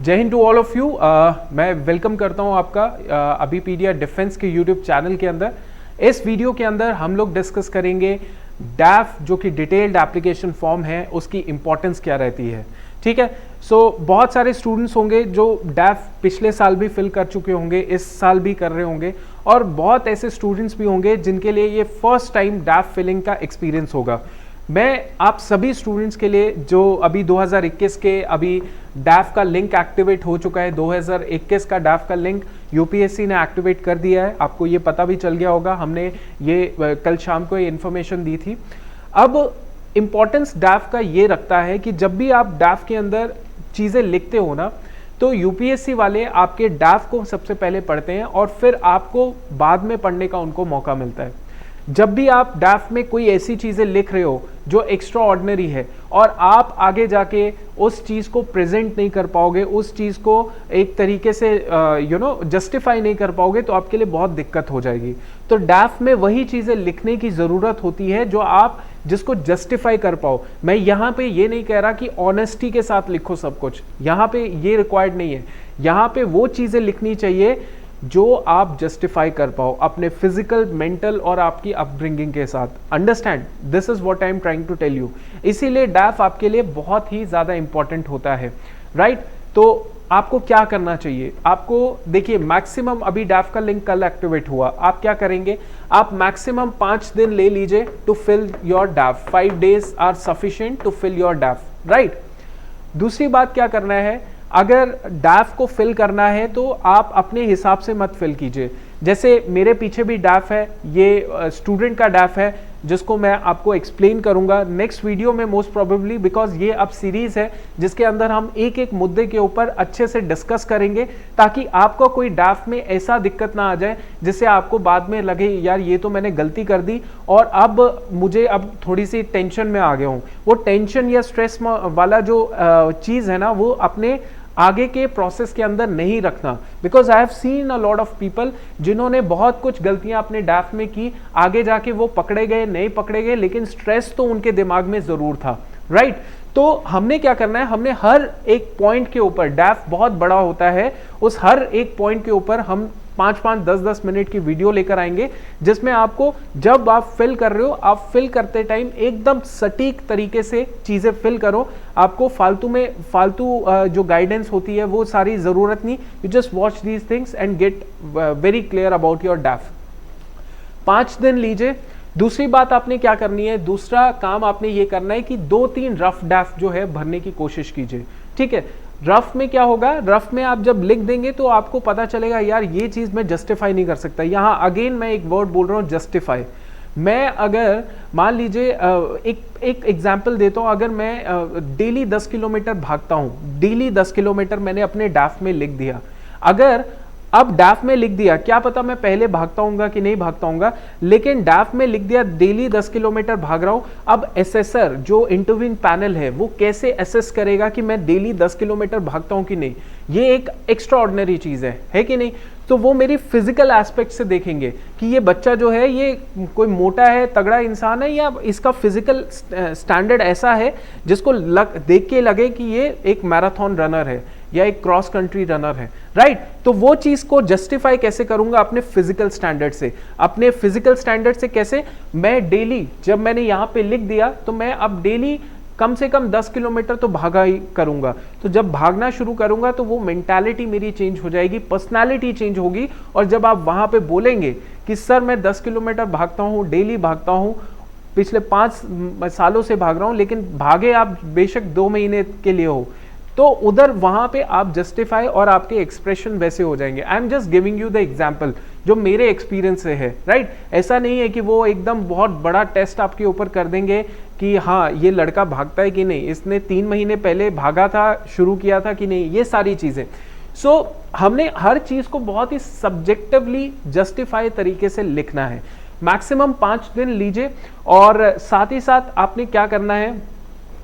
जय Hind to all of you. मैं welcome करता हूं आपका अभिपीडिया डिफेंस के यूट्यूब चैनल के अंदर। इस वीडियो के अंदर हम लोग डिस्कस करेंगे डैफ जो कि डिटेल्ड एप्लीकेशन फॉर्म है, उसकी इंपॉर्टेंस क्या रहती है। ठीक है, सो बहुत सारे स्टूडेंट्स होंगे जो डैफ पिछले साल भी फिल कर चुके होंगे, इस साल भी कर रहे होंगे, और बहुत ऐसे स्टूडेंट्स भी होंगे जिनके लिए ये फर्स्ट टाइम डैफ फिलिंग का एक्सपीरियंस होगा। मैं आप सभी स्टूडेंट्स के लिए जो अभी 2021 के अभी डैफ का लिंक एक्टिवेट हो चुका है, 2021 का डैफ का लिंक यूपीएससी ने एक्टिवेट कर दिया है, आपको ये पता भी चल गया होगा, हमने ये कल शाम को ये इन्फॉर्मेशन दी थी। अब इम्पॉर्टेंस डैफ का ये रखता है कि जब भी आप डैफ के अंदर चीज़ें लिखते हो ना, तो यूपीएससी वाले आपके डैफ को सबसे पहले पढ़ते हैं और फिर आपको बाद में पढ़ने का उनको मौका मिलता है। जब भी आप डैफ में कोई ऐसी चीज़ें लिख रहे हो जो एक्स्ट्रा ऑर्डिनरी है और आप आगे जाके उस चीज़ को प्रेजेंट नहीं कर पाओगे, उस चीज़ को एक तरीके से जस्टिफाई नहीं कर पाओगे, तो आपके लिए बहुत दिक्कत हो जाएगी। तो डैफ में वही चीज़ें लिखने की ज़रूरत होती है जो आप जिसको जस्टिफाई कर पाओ। मैं यहाँ पे ये नहीं कह रहा कि ऑनेस्टी के साथ लिखो सब कुछ, यहाँ पे ये रिक्वायर्ड नहीं है। यहाँ पे वो चीज़ें लिखनी चाहिए जो आप जस्टिफाई कर पाओ अपने फिजिकल, मेंटल और आपकी अपब्रिंगिंग के साथ। Understand, this is what I am trying to tell you. इसीलिए डैफ आपके लिए बहुत ही ज्यादा इंपॉर्टेंट होता है, राइट? तो आपको क्या करना चाहिए? आपको देखिए, मैक्सिमम अभी डैफ का लिंक कल एक्टिवेट हुआ, आप क्या करेंगे? आप मैक्सिमम 5 दिन ले लीजिए to fill your DAF. 5 days are sufficient to fill your DAF, right? दूसरी बात क्या करना है, अगर डैफ को फिल करना है तो आप अपने हिसाब से मत फिल कीजिए। जैसे मेरे पीछे भी डैफ है, ये स्टूडेंट का डैफ है जिसको मैं आपको एक्सप्लेन करूंगा नेक्स्ट वीडियो में मोस्ट प्रोबेबली, बिकॉज ये अब सीरीज है जिसके अंदर हम एक एक मुद्दे के ऊपर अच्छे से डिस्कस करेंगे, ताकि आपको कोई डैफ में ऐसा दिक्कत ना आ जाए जिससे आपको बाद में लगे यार ये तो मैंने गलती कर दी और अब मुझे अब थोड़ी सी टेंशन में आ गया हूँ। वो टेंशन या स्ट्रेस वाला जो चीज़ है ना, वो अपने आगे के प्रोसेस के अंदर नहीं रखना। Because I have seen a lot of people जिन्होंने बहुत कुछ गलतियां अपने डैफ में की, आगे जाके वो पकड़े गए, नहीं पकड़े गए, लेकिन स्ट्रेस तो उनके दिमाग में जरूर था, राइट? तो हमने क्या करना है, हमने हर एक पॉइंट के ऊपर, डैफ बहुत बड़ा होता है, उस हर एक पॉइंट के ऊपर हम 5-5, 10-10 मिनट की वीडियो लेकर आएंगे, जिसमें आपको जब आप फिल कर रहे हो, आप फिल करते टाइम एकदम सटीक तरीके से चीजें फिल करो। आपको फालतू जो गाइडेंस होती है वो सारी जरूरत नहीं। You just watch these things and get very clear about your DAF. 5 दिन लीजिए। दूसरी बात आपने क्या करनी है, दूसरा काम आपने ये करना है कि 2-3 रफ डैफ जो है भरने की कोशिश कीजिए। ठीक है, रफ में क्या होगा, रफ में आप जब लिख देंगे तो आपको पता चलेगा यार ये चीज मैं जस्टिफाई नहीं कर सकता। यहां अगेन मैं एक वर्ड बोल रहा हूं, जस्टिफाई। मैं अगर मान लीजिए एक एग्जांपल देता हूं, अगर मैं डेली 10 किलोमीटर भागता हूं, डेली 10 किलोमीटर मैंने अपने डैफ में लिख दिया, अगर अब डैफ में लिख दिया, क्या पता मैं पहले भागता हूँगा कि नहीं भागता हूँगा, लेकिन डैफ में लिख दिया डेली 10 किलोमीटर भाग रहा हूँ। अब एसेसर जो इंटरव्यूइंग पैनल है वो कैसे एसेस करेगा कि मैं डेली 10 किलोमीटर भागता हूँ कि नहीं? ये एक एक्स्ट्रा ऑर्डिनरी चीज है कि नहीं? तो वो मेरी फिजिकल एस्पेक्ट से देखेंगे कि ये बच्चा जो है ये कोई मोटा है, तगड़ा इंसान है, या इसका फिजिकल स्टैंडर्ड ऐसा है जिसको देख के लगे कि ये एक मैराथन रनर है या एक क्रॉस कंट्री रनर है, राइट? तो वो चीज को जस्टिफाई कैसे करूंगा? अपने फिजिकल स्टैंडर्ड से। अपने फिजिकल स्टैंडर्ड से कैसे? मैं डेली, जब मैंने यहां पे लिख दिया तो मैं अब डेली कम से कम 10 किलोमीटर तो भागा ही करूंगा। तो जब भागना शुरू करूंगा तो वो मेंटालिटी मेरी चेंज हो जाएगी, पर्सनालिटी चेंज होगी, और जब आप वहां पे बोलेंगे कि सर मैं 10 किलोमीटर भागता हूं, डेली भागता हूं, पिछले 5 सालों से भाग रहा हूं, लेकिन भागे आप बेशक 2 महीने के लिए हो, तो उधर वहां पे आप जस्टिफाई और आपके एक्सप्रेशन वैसे हो जाएंगे। I am just giving you the example जो मेरे एक्सपीरियंस से है, राइट? ऐसा नहीं है कि वो एकदम बहुत बड़ा टेस्ट आपके ऊपर कर देंगे कि हाँ ये लड़का भागता है कि नहीं, इसने 3 महीने पहले भागा था, शुरू किया था कि नहीं, ये सारी चीजें। सो हमने हर चीज को बहुत ही सब्जेक्टिवली जस्टिफाई तरीके से लिखना है। मैक्सिमम 5 दिन लीजिए, और साथ ही साथ आपने क्या करना है,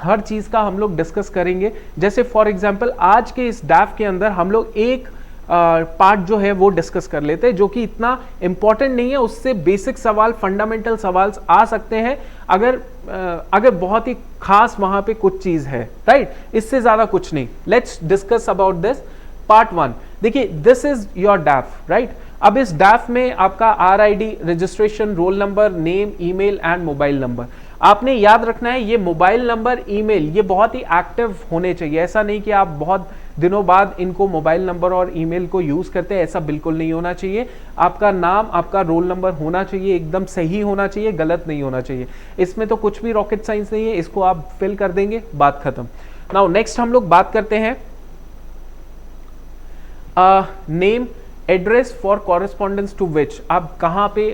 हर चीज का हम लोग डिस्कस करेंगे। जैसे फॉर एग्जांपल आज के इस डैफ के अंदर हम लोग एक पार्ट जो है वो डिस्कस कर लेते हैं, जो कि इतना इंपॉर्टेंट नहीं है। उससे बेसिक सवाल, फंडामेंटल सवाल आ सकते हैं अगर बहुत ही खास वहां पे कुछ चीज है, राइट। इससे ज्यादा कुछ नहीं। Let's discuss about this part 1। देखिए, this is your DAF, right. अब इस डैफ में आपका RID, registration, roll number, name, email and mobile number. आपने याद रखना है ये मोबाइल नंबर, ईमेल, ये बहुत ही एक्टिव होने चाहिए। ऐसा नहीं कि आप बहुत दिनों बाद इनको मोबाइल नंबर और ईमेल को यूज करते हैं, ऐसा बिल्कुल नहीं होना चाहिए। आपका नाम, आपका रोल नंबर होना चाहिए, एकदम सही होना चाहिए, गलत नहीं होना चाहिए। इसमें तो कुछ भी रॉकेट साइंस नहीं है, इसको आप फिल कर देंगे, बात खत्म। नाउ नेक्स्ट हम लोग बात करते हैं name, address for correspondence to which. आप कहाँ पे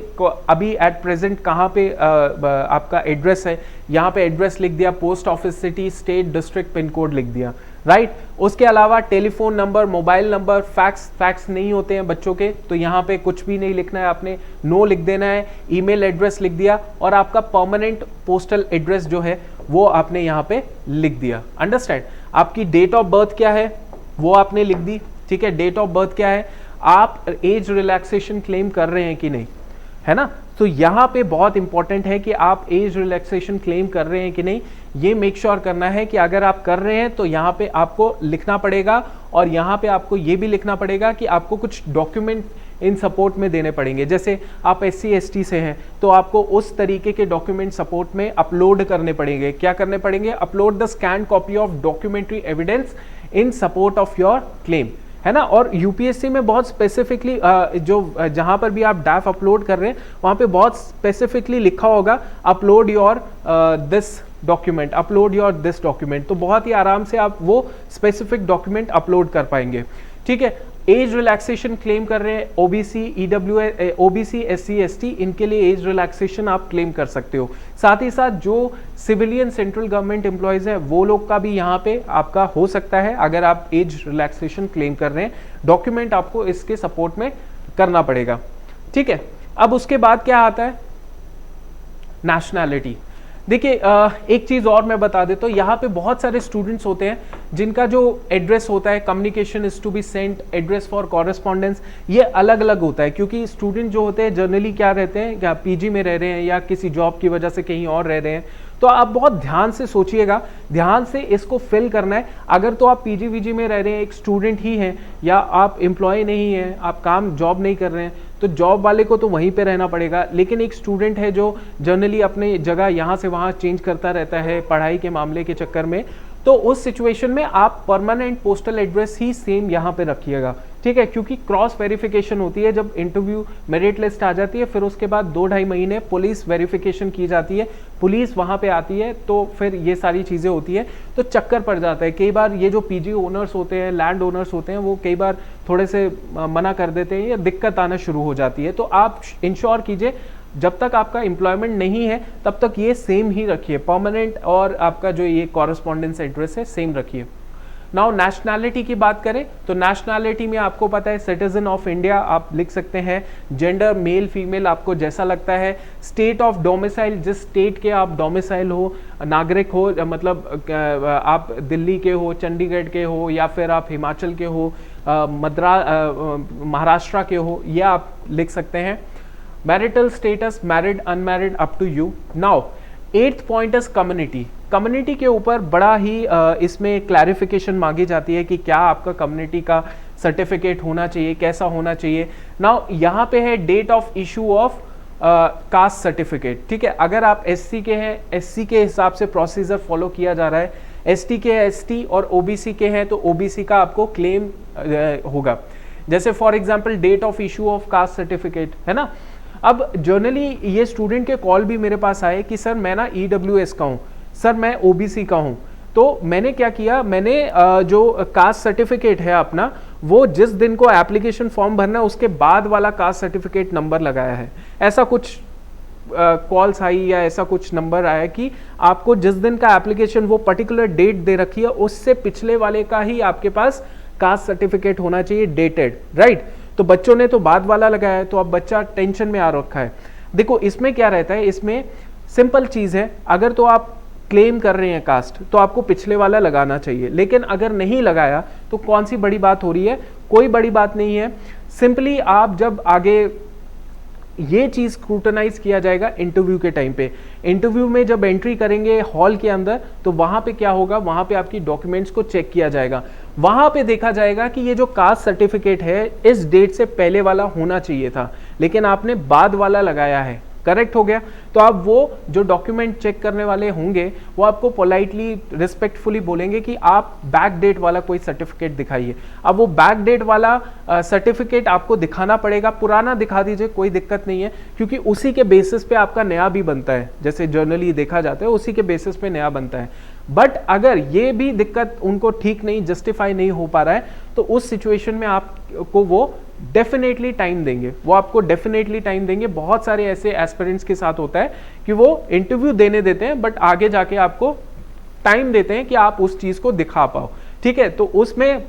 अभी एट प्रेजेंट कहाँ पे आपका एड्रेस है, यहाँ पे एड्रेस लिख दिया, post office, city, state, district, pin code लिख दिया, राइट। उसके अलावा telephone number, mobile number, fax नहीं होते हैं बच्चों के, तो यहाँ पे कुछ भी नहीं लिखना है, आपने नो लिख देना है। ईमेल एड्रेस लिख दिया, और आपका परमानेंट पोस्टल एड्रेस जो है वो आपने यहाँ पे लिख दिया। अंडरस्टैंड। आपकी डेट ऑफ बर्थ क्या है वो आपने लिख दी, ठीक है। डेट ऑफ बर्थ क्या है, आप एज रिलैक्सेशन क्लेम कर रहे हैं कि नहीं, है ना। तो यहां पे बहुत इंपॉर्टेंट है कि आप एज रिलैक्सेशन क्लेम कर रहे हैं कि नहीं, ये मेक श्योर करना है कि अगर आप कर रहे हैं तो यहां पे आपको लिखना पड़ेगा, और यहां पे आपको ये भी लिखना पड़ेगा कि आपको कुछ डॉक्यूमेंट इन सपोर्ट में देने पड़ेंगे। जैसे आप SC ST से हैं तो आपको उस तरीके के डॉक्यूमेंट सपोर्ट में अपलोड करने पड़ेंगे। क्या करने पड़ेंगे, upload the scan copy of documentary evidence in support of your claim, है ना। और यूपीएससी में बहुत स्पेसिफिकली जहां पर भी आप डैफ अपलोड कर रहे हैं वहां पे बहुत स्पेसिफिकली लिखा होगा upload your this document, upload your this document. तो बहुत ही आराम से आप वो स्पेसिफिक डॉक्यूमेंट अपलोड कर पाएंगे, ठीक है। एज रिलैक्सेशन क्लेम कर रहे हैं, OBC, EWS, OBC, SC ST, इनके लिए एज रिलैक्सेशन आप क्लेम कर सकते हो। साथ ही साथ जो सिविलियन सेंट्रल गवर्नमेंट एम्प्लॉयज हैं वो लोग का भी यहाँ पे आपका हो सकता है अगर आप एज रिलैक्सेशन क्लेम कर रहे हैं। डॉक्यूमेंट आपको इसके सपोर्ट में करना पड़ेगा, ठीक है। अब उसके बाद क्या आता है, नेशनैलिटी। देखिए एक चीज और मैं बता देता हूँ, यहाँ पे बहुत सारे स्टूडेंट्स होते हैं जिनका जो एड्रेस होता है, communication is to be sent, address for correspondence, ये अलग अलग होता है। क्योंकि स्टूडेंट जो होते हैं जनरली क्या रहते हैं, क्या PG में रह रहे हैं या किसी जॉब की वजह से कहीं और रह रहे हैं। तो आप बहुत ध्यान से सोचिएगा, ध्यान से इसको फिल करना है। अगर तो आप PG VG में रह रहे हैं, एक स्टूडेंट ही हैं, या आप एम्प्लॉय नहीं हैं, आप काम जॉब नहीं कर रहे हैं, तो जॉब वाले को तो वहीं पे रहना पड़ेगा। लेकिन एक स्टूडेंट है जो जनरली अपने जगह यहाँ से वहाँ चेंज करता रहता है पढ़ाई के मामले के चक्कर में, तो उस सिचुएशन में आप परमानेंट पोस्टल एड्रेस ही सेम यहाँ पे रखिएगा, ठीक है। क्योंकि क्रॉस वेरिफिकेशन होती है जब इंटरव्यू मेरिट लिस्ट आ जाती है, फिर उसके बाद 2-2.5 महीने पुलिस वेरिफिकेशन की जाती है, पुलिस वहाँ पे आती है, तो फिर ये सारी चीज़ें होती है, तो चक्कर पड़ जाता है। कई बार ये जो PG ओनर्स होते हैं, लैंड ओनर्स होते हैं, वो कई बार थोड़े से मना कर देते हैं या दिक्कत आना शुरू हो जाती है। तो आप इंश्योर कीजिए जब तक आपका एम्प्लॉयमेंट नहीं है तब तक ये सेम ही रखिए, परमानेंट और आपका जो ये कॉरेस्पॉन्डेंस एड्रेस है सेम रखिए। नाउ नेशनैलिटी की बात करें तो नेशनैलिटी में आपको पता है सिटीजन ऑफ इंडिया आप लिख सकते हैं, जेंडर मेल फीमेल आपको जैसा लगता है, स्टेट ऑफ डोमिसाइल जिस स्टेट के आप डोमिसाइल हो, नागरिक हो, मतलब आप दिल्ली के हो, चंडीगढ़ के हो, या फिर आप हिमाचल के हो, महाराष्ट्र के हो, ये आप लिख सकते हैं। Marital status, married, unmarried, up to you. Now 8th point is community. Community के ऊपर बड़ा ही इसमें क्लैरिफिकेशन मांगी जाती है कि क्या आपका कम्युनिटी का सर्टिफिकेट होना चाहिए, कैसा होना चाहिए। नाउ यहाँ पे है date of issue of caste certificate, ठीक है। अगर आप SC के हैं, SC के हिसाब से प्रोसीजर फॉलो किया जा रहा है, ST के ST और OBC के हैं तो OBC का आपको क्लेम होगा। जैसे for example date of issue of caste certificate, है ना। अब जनरली ये स्टूडेंट के कॉल भी मेरे पास आए कि सर मैं ना EWS का हूँ, सर मैं OBC का हूँ। तो मैंने क्या किया, मैंने जो कास्ट सर्टिफिकेट है अपना, वो जिस दिन को एप्लीकेशन फॉर्म भरना है उसके बाद वाला कास्ट सर्टिफिकेट नंबर लगाया है। ऐसा कुछ कॉल्स आई या ऐसा कुछ नंबर आया कि आपको जिस दिन का एप्लीकेशन वो पर्टिकुलर डेट दे रखी है उससे पिछले वाले का ही आपके पास कास्ट सर्टिफिकेट होना चाहिए, डेटेड, राइट। तो बच्चों ने तो बाद वाला लगाया है, तो अब बच्चा टेंशन में आ रखा है। देखो इसमें क्या रहता है, इसमें सिंपल चीज है, अगर तो आप क्लेम कर रहे हैं कास्ट तो आपको पिछले वाला लगाना चाहिए, लेकिन अगर नहीं लगाया तो कौन सी बड़ी बात हो रही है, कोई बड़ी बात नहीं है। सिंपली आप जब आगे ये चीज स्क्रूटनाइज किया जाएगा इंटरव्यू के टाइम पे, इंटरव्यू में जब एंट्री करेंगे हॉल के अंदर, तो वहां पे क्या होगा, वहां पे आपकी डॉक्यूमेंट्स को चेक किया जाएगा। वहां पे देखा जाएगा कि ये जो कास्ट सर्टिफिकेट है इस डेट से पहले वाला होना चाहिए था, लेकिन आपने बाद वाला लगाया है, करेक्ट हो गया। तो आप वो जो डॉक्यूमेंट चेक करने वाले होंगे वो आपको पोलाइटली रिस्पेक्टफुली बोलेंगे कि आप बैक डेट वाला कोई सर्टिफिकेट दिखाइए। अब वो बैक डेट वाला सर्टिफिकेट आपको दिखाना पड़ेगा, पुराना दिखा दीजिए, कोई दिक्कत नहीं है, क्योंकि उसी के बेसिस पे आपका नया भी बनता है, जैसे जर्नली देखा जाता है उसी के बेसिस पे नया बनता है। बट अगर ये भी दिक्कत उनको ठीक नहीं, जस्टिफाई नहीं हो पा रहा है, तो उस सिचुएशन में आपको वो डेफिनेटली टाइम देंगे, वो आपको डेफिनेटली टाइम देंगे। बहुत सारे ऐसे एस्पिरेंट्स के साथ होता है कि वो इंटरव्यू देने देते हैं बट आगे जाके आपको टाइम देते हैं कि आप उस चीज को दिखा पाओ, ठीक है। तो उसमें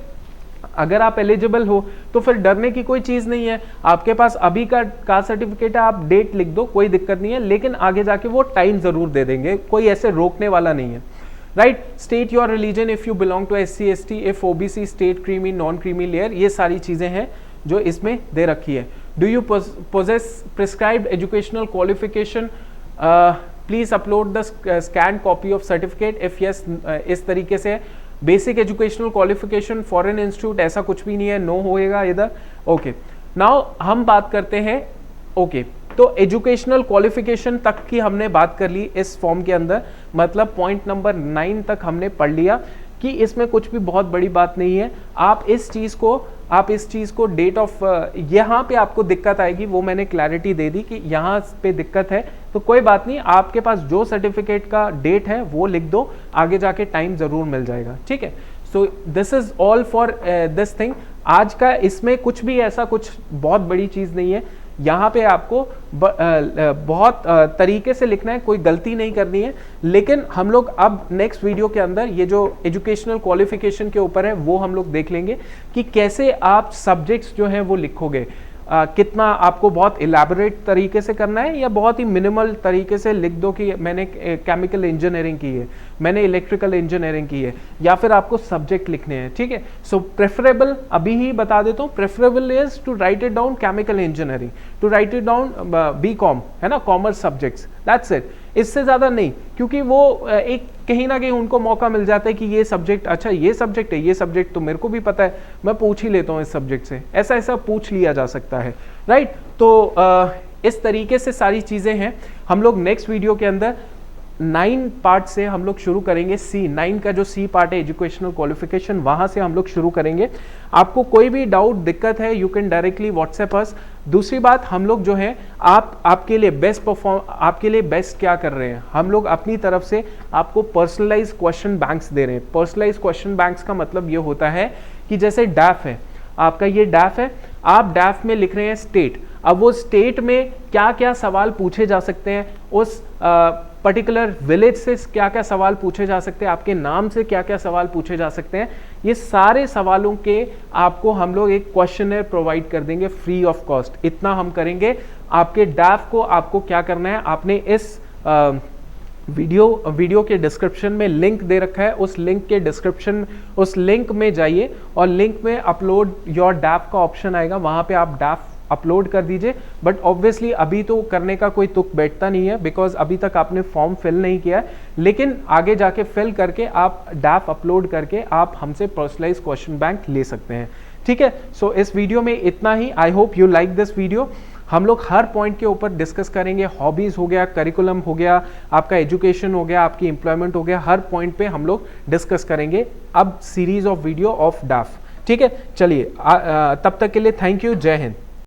अगर आप एलिजिबल हो तो फिर डरने की कोई चीज नहीं है। आपके पास अभी का कास्ट सर्टिफिकेट है, आप डेट लिख दो, कोई दिक्कत नहीं है, लेकिन आगे जाके वो टाइम जरूर दे देंगे, कोई ऐसे रोकने वाला नहीं है। Right, state your religion if you belong to SC ST, if OBC, state creamy, non creamy layer, ये सारी चीजें हैं जो इसमें दे रखी है। Do you possess prescribed educational qualification, please upload the scan copy of certificate, if yes, इस तरीके से। Basic educational qualification, foreign institute, ऐसा कुछ भी नहीं है, नो होएगा इधर। ओके, नाउ हम बात करते हैं, ओके, तो एजुकेशनल क्वालिफिकेशन तक की हमने बात कर ली इस फॉर्म के अंदर, मतलब पॉइंट नंबर 9 तक हमने पढ़ लिया कि इसमें कुछ भी बहुत बड़ी बात नहीं है। आप इस चीज को डेट ऑफ, यहाँ पे आपको दिक्कत आएगी, वो मैंने क्लैरिटी दे दी कि यहाँ पे दिक्कत है, तो कोई बात नहीं, आपके पास जो सर्टिफिकेट का डेट है वो लिख दो, आगे जाके टाइम जरूर मिल जाएगा, ठीक है। So this is all for this thing. आज का इसमें कुछ भी ऐसा कुछ बहुत बड़ी चीज नहीं है, यहाँ पे आपको बहुत तरीके से लिखना है, कोई गलती नहीं करनी है। लेकिन हम लोग अब नेक्स्ट वीडियो के अंदर ये जो एजुकेशनल क्वालिफिकेशन के ऊपर है वो हम लोग देख लेंगे कि कैसे आप सब्जेक्ट्स जो हैं वो लिखोगे। कितना आपको बहुत इलेबोरेट तरीके से करना है या बहुत ही मिनिमल तरीके से लिख दो कि मैंने केमिकल इंजीनियरिंग की है, मैंने इलेक्ट्रिकल इंजीनियरिंग की है, या फिर आपको सब्जेक्ट लिखने हैं, ठीक है। सो प्रेफरेबल अभी ही बता देता हूँ, preferable is to write it down chemical engineering, to write it down BCom, है ना, कॉमर्स सब्जेक्ट्स, दैट्स इट, इससे ज्यादा नहीं, क्योंकि वो एक कहीं ना कहीं उनको मौका मिल जाता है कि ये सब्जेक्ट, अच्छा ये सब्जेक्ट है, ये सब्जेक्ट तो मेरे को भी पता है, मैं पूछ ही लेता हूँ इस सब्जेक्ट से, ऐसा ऐसा पूछ लिया जा सकता है, राइट। तो इस तरीके से सारी चीजें हैं। हम लोग नेक्स्ट वीडियो के अंदर 9 पार्ट से हम लोग शुरू करेंगे, C9 का जो C पार्ट है एजुकेशनल क्वालिफिकेशन, वहां से हम लोग शुरू करेंगे। आपको कोई भी डाउट दिक्कत है, यू कैन डायरेक्टली व्हाट्सएप अस। दूसरी बात, हम लोग जो है आपके लिए आपके लिए बेस्ट क्या कर रहे हैं, हम लोग अपनी तरफ से आपको पर्सनलाइज क्वेश्चन बैंक्स दे रहे हैं। पर्सनलाइज क्वेश्चन बैंक्स का मतलब ये होता है कि जैसे डैफ है, आपका ये डैफ है, आप डैफ में लिख रहे हैं स्टेट, अब वो स्टेट में क्या क्या सवाल पूछे जा सकते हैं, उस पर्टिकुलर विलेज से क्या क्या सवाल पूछे जा सकते हैं, आपके नाम से क्या क्या सवाल पूछे जा सकते हैं, ये सारे सवालों के आपको हम लोग एक क्वेश्चनर प्रोवाइड कर देंगे फ्री ऑफ कॉस्ट। इतना हम करेंगे। आपके डैफ को आपको क्या करना है, आपने इस वीडियो के डिस्क्रिप्शन में लिंक दे रखा है, उस लिंक में जाइए और लिंक में अपलोड योर डैफ का ऑप्शन आएगा, वहां पे आप डैफ अपलोड कर दीजिए। बट ऑब्वियसली अभी तो करने का कोई तुक बैठता नहीं है, बिकॉज अभी तक आपने फॉर्म फिल नहीं किया है, लेकिन आगे जाके फिल करके आप डैफ अपलोड करके आप हमसे पर्सनलाइज क्वेश्चन बैंक ले सकते हैं, ठीक है। सो इस वीडियो में इतना ही। I hope you like this video. हम लोग हर पॉइंट के ऊपर डिस्कस करेंगे, हॉबीज हो गया, करिकुलम हो गया, आपका एजुकेशन हो गया, आपकी एम्प्लॉयमेंट हो गया, हर पॉइंट पे हम लोग डिस्कस करेंगे अब सीरीज ऑफ वीडियो ऑफ डैफ, ठीक है। चलिए तब तक के लिए थैंक यू, जय हिंद।